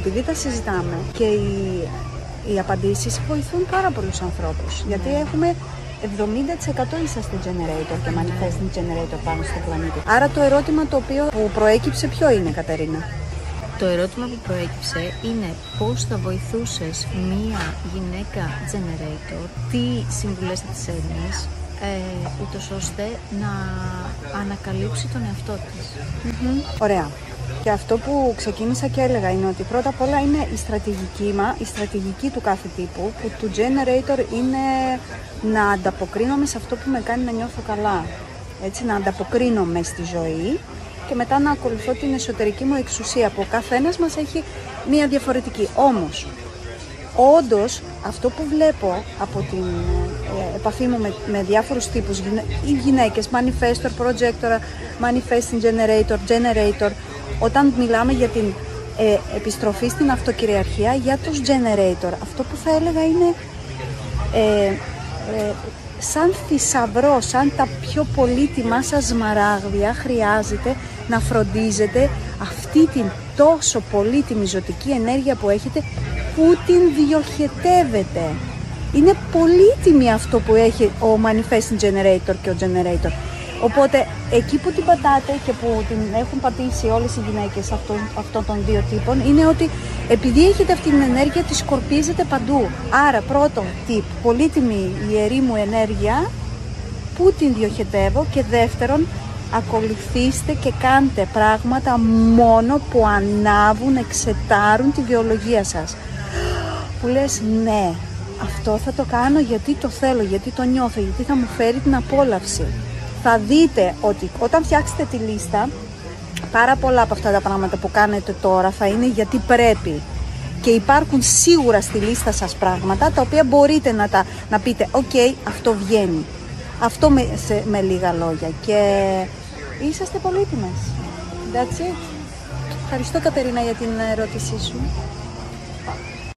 επειδή τα συζητάμε και οι απαντήσεις βοηθούν πάρα πολλούς ανθρώπους. Γιατί έχουμε 70% είσαστε generator και manifesting generator πάνω στον πλανήτη. Άρα το ερώτημα το οποίο που προέκυψε ποιο είναι, Κατερίνα? Το ερώτημα που προέκυψε είναι πώς θα βοηθούσες μία γυναίκα generator, τι συμβουλές θα της έδινες, ούτως ώστε να ανακαλύψει τον εαυτό της. Ωραία. Και αυτό που ξεκίνησα και έλεγα είναι ότι πρώτα απ' όλα είναι η στρατηγική του κάθε τύπου, που του generator είναι να ανταποκρίνομαι σε αυτό που με κάνει να νιώθω καλά. Έτσι, να ανταποκρίνομαι στη ζωή και μετά να ακολουθώ την εσωτερική μου εξουσία, που ο καθένας μας έχει μία διαφορετική. Όμως, όντως, αυτό που βλέπω από την επαφή μου με διάφορους τύπους, οι γυναίκες, manifestor, projector, manifesting generator, όταν μιλάμε για την επιστροφή στην αυτοκυριαρχία, για τους generator, αυτό που θα έλεγα είναι σαν θησαυρό, σαν τα πιο πολύτιμα σας σμαράγδια, χρειάζεται να φροντίζετε αυτή την τόσο πολύτιμη ζωτική ενέργεια που έχετε, που την διοχετεύετε. Είναι πολύτιμη αυτό που έχει ο manifesting generator και ο generator. Οπότε εκεί που την πατάτε και που την έχουν πατήσει όλες οι γυναίκες αυτών των δύο τύπων, είναι ότι επειδή έχετε αυτή την ενέργεια, τη σκορπίζετε παντού. Άρα πρώτον tip, πολύτιμη ιερή μου ενέργεια, που την διοχετεύω, και δεύτερον, ακολουθήστε και κάντε πράγματα μόνο που ανάβουν, εξετάρουν τη βιολογία σας. Που λες, ναι, αυτό θα το κάνω γιατί το θέλω, γιατί το νιώθω, γιατί θα μου φέρει την απόλαυση. Θα δείτε ότι όταν φτιάξετε τη λίστα, πάρα πολλά από αυτά τα πράγματα που κάνετε τώρα θα είναι γιατί πρέπει. Και υπάρχουν σίγουρα στη λίστα σας πράγματα τα οποία μπορείτε να πείτε «ΟΚ, αυτό βγαίνει». Αυτό με λίγα λόγια. Και είσαστε πολύτιμες. That's it. Ευχαριστώ, Κατερίνα, για την ερώτησή σου.